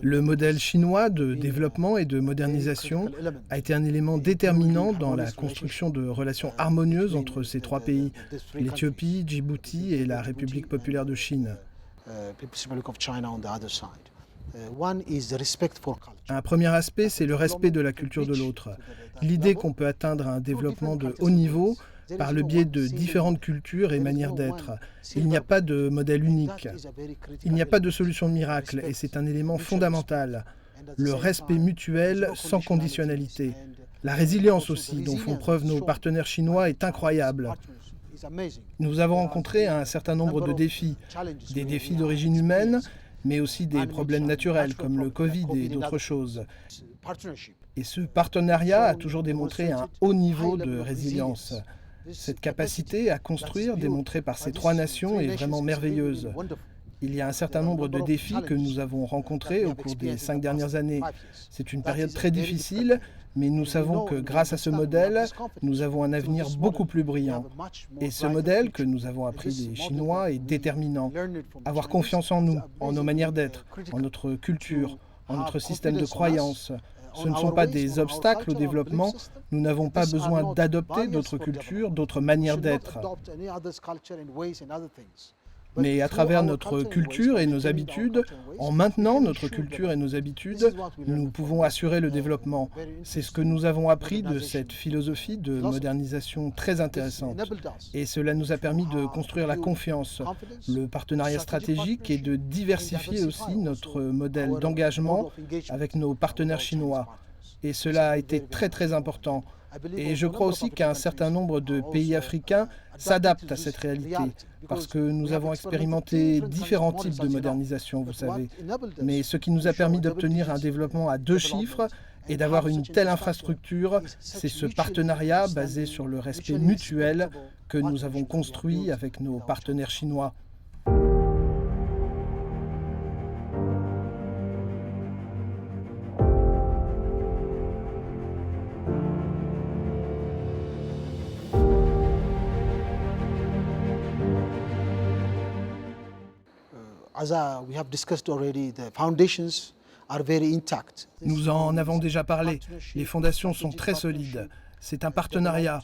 Le modèle chinois de développement et de modernisation a été un élément déterminant dans la construction de relations harmonieuses entre ces trois pays, l'Éthiopie, Djibouti et la République populaire de Chine. Un premier aspect, c'est le respect de la culture de l'autre. L'idée qu'on peut atteindre un développement de haut niveau par le biais de différentes cultures et manières d'être. Il n'y a pas de modèle unique. Il n'y a pas de solution miracle et c'est un élément fondamental. Le respect mutuel sans conditionnalité. La résilience aussi, dont font preuve nos partenaires chinois, est incroyable. Nous avons rencontré un certain nombre de défis, des défis d'origine humaine, mais aussi des problèmes naturels comme le Covid et d'autres choses. Et ce partenariat a toujours démontré un haut niveau de résilience. Cette capacité à construire, démontrée par ces trois nations, est vraiment merveilleuse. Il y a un certain nombre de défis que nous avons rencontrés au cours des 5 dernières années. C'est une période très difficile, mais nous savons que grâce à ce modèle, nous avons un avenir beaucoup plus brillant. Et ce modèle que nous avons appris des Chinois est déterminant. Avoir confiance en nous, en nos manières d'être, en notre culture, en notre système de croyances. Ce ne sont pas des obstacles au développement. Nous n'avons pas besoin d'adopter d'autres cultures, d'autres manières d'être. Mais à travers notre culture et nos habitudes, en maintenant notre culture et nos habitudes, nous pouvons assurer le développement. C'est ce que nous avons appris de cette philosophie de modernisation très intéressante. Et cela nous a permis de construire la confiance, le partenariat stratégique et de diversifier aussi notre modèle d'engagement avec nos partenaires chinois. Et cela a été très très important. Et je crois aussi qu'un certain nombre de pays africains s'adaptent à cette réalité, parce que nous avons expérimenté différents types de modernisation, vous savez. Mais ce qui nous a permis d'obtenir un développement à 2 chiffres et d'avoir une telle infrastructure, c'est ce partenariat basé sur le respect mutuel que nous avons construit avec nos partenaires chinois. Nous en avons déjà parlé. Les fondations sont très solides. C'est un partenariat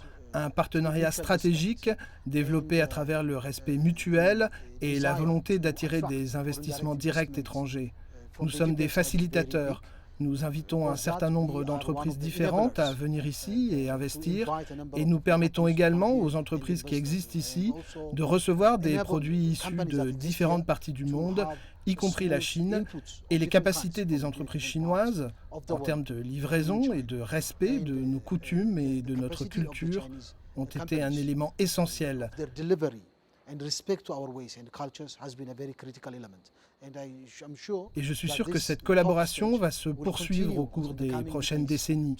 stratégique développé à travers le respect mutuel et la volonté d'attirer des investissements directs étrangers. Nous sommes des facilitateurs. Nous invitons un certain nombre d'entreprises différentes à venir ici et investir et nous permettons également aux entreprises qui existent ici de recevoir des produits issus de différentes parties du monde, y compris la Chine, et les capacités des entreprises chinoises en termes de livraison et de respect de nos coutumes et de notre culture ont été un élément essentiel. Et je suis sûr que cette collaboration va se poursuivre au cours des prochaines décennies.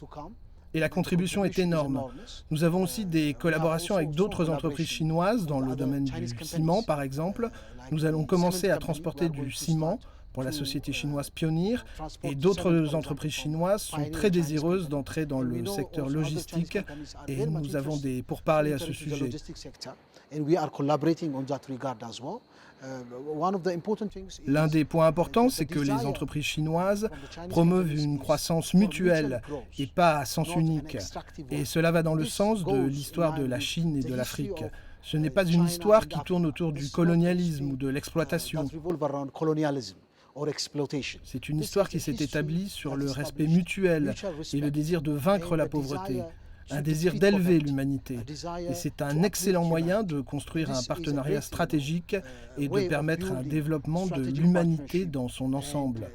Et la contribution est énorme. Nous avons aussi des collaborations avec d'autres entreprises chinoises dans le domaine du ciment, par exemple. Nous allons commencer à transporter du ciment pour la société chinoise Pioneer et d'autres entreprises chinoises sont très désireuses d'entrer dans le secteur logistique et nous avons des pourparlers à ce sujet. L'un des points importants, c'est que les entreprises chinoises promeuvent une croissance mutuelle et pas à sens unique. Et cela va dans le sens de l'histoire de la Chine et de l'Afrique. Ce n'est pas une histoire qui tourne autour du colonialisme ou de l'exploitation. C'est une histoire qui s'est établie sur le respect mutuel et le désir de vaincre la pauvreté. Un désir d'élever l'humanité. Et c'est un excellent moyen de construire un partenariat stratégique et de permettre un développement de l'humanité dans son ensemble.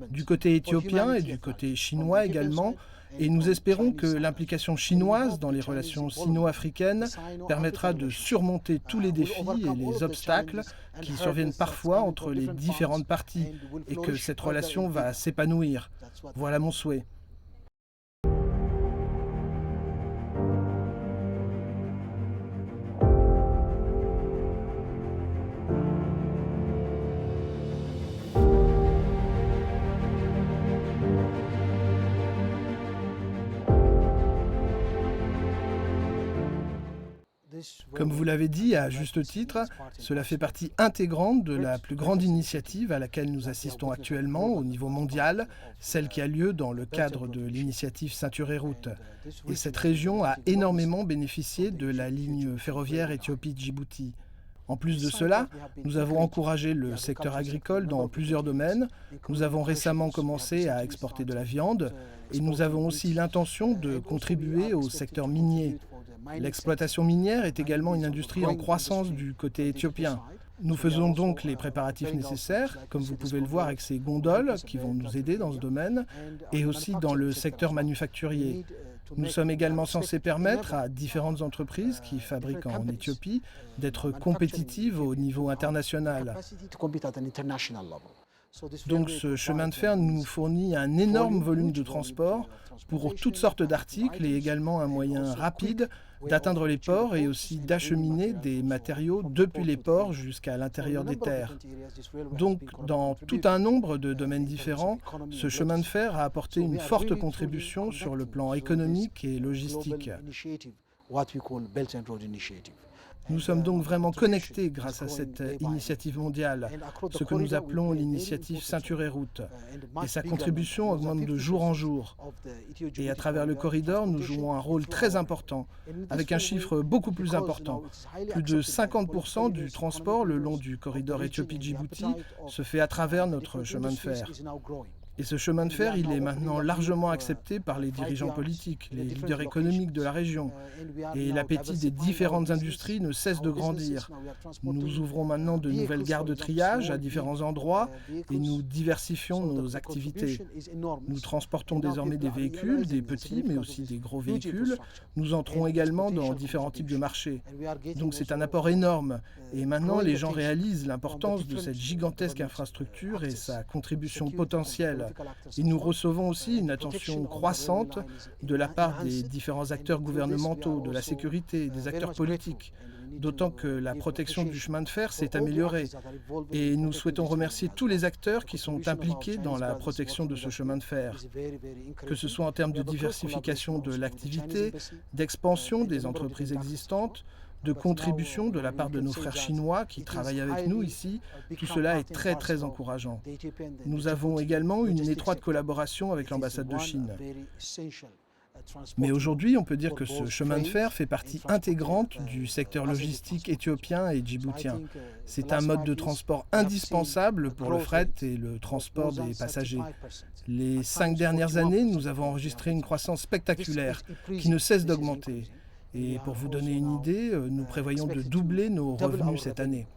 Du côté éthiopien et du côté chinois également, et nous espérons que l'implication chinoise dans les relations sino-africaines permettra de surmonter tous les défis et les obstacles qui surviennent parfois entre les différentes parties et que cette relation va s'épanouir. Voilà mon souhait. Comme vous l'avez dit à juste titre, cela fait partie intégrante de la plus grande initiative à laquelle nous assistons actuellement au niveau mondial, celle qui a lieu dans le cadre de l'initiative Ceinture et Route. Et cette région a énormément bénéficié de la ligne ferroviaire Éthiopie-Djibouti. En plus de cela, nous avons encouragé le secteur agricole dans plusieurs domaines. Nous avons récemment commencé à exporter de la viande et nous avons aussi l'intention de contribuer au secteur minier. L'exploitation minière est également une industrie en croissance du côté éthiopien. Nous faisons donc les préparatifs nécessaires, comme vous pouvez le voir avec ces gondoles qui vont nous aider dans ce domaine, et aussi dans le secteur manufacturier. Nous sommes également censés permettre à différentes entreprises qui fabriquent en Éthiopie d'être compétitives au niveau international. Donc ce chemin de fer nous fournit un énorme volume de transport pour toutes sortes d'articles et également un moyen rapide d'atteindre les ports et aussi d'acheminer des matériaux depuis les ports jusqu'à l'intérieur des terres. Donc dans tout un nombre de domaines différents, ce chemin de fer a apporté une forte contribution sur le plan économique et logistique. Nous sommes donc vraiment connectés grâce à cette initiative mondiale, ce que nous appelons l'initiative Ceinture et Route. Et sa contribution augmente de jour en jour. Et à travers le corridor, nous jouons un rôle très important, avec un chiffre beaucoup plus important. Plus de 50% du transport le long du corridor Éthiopie-Djibouti se fait à travers notre chemin de fer. Et ce chemin de fer, il est maintenant largement accepté par les dirigeants politiques, les leaders économiques de la région. Et l'appétit des différentes industries ne cesse de grandir. Nous ouvrons maintenant de nouvelles gares de triage à différents endroits et nous diversifions nos activités. Nous transportons désormais des véhicules, des petits mais aussi des gros véhicules. Nous entrons également dans différents types de marchés. Donc c'est un apport énorme. Et maintenant, les gens réalisent l'importance de cette gigantesque infrastructure et sa contribution potentielle. Et nous recevons aussi une attention croissante de la part des différents acteurs gouvernementaux, de la sécurité, des acteurs politiques, d'autant que la protection du chemin de fer s'est améliorée. Et nous souhaitons remercier tous les acteurs qui sont impliqués dans la protection de ce chemin de fer, que ce soit en termes de diversification de l'activité, d'expansion des entreprises existantes, de contribution de la part de nos frères chinois qui travaillent avec nous ici. Tout cela est très très encourageant. Nous avons également une étroite collaboration avec l'ambassade de Chine. Mais aujourd'hui, on peut dire que ce chemin de fer fait partie intégrante du secteur logistique éthiopien et djiboutien. C'est un mode de transport indispensable pour le fret et le transport des passagers. Les 5 dernières années, nous avons enregistré une croissance spectaculaire qui ne cesse d'augmenter. Et pour vous donner une idée, nous prévoyons de doubler nos revenus cette année.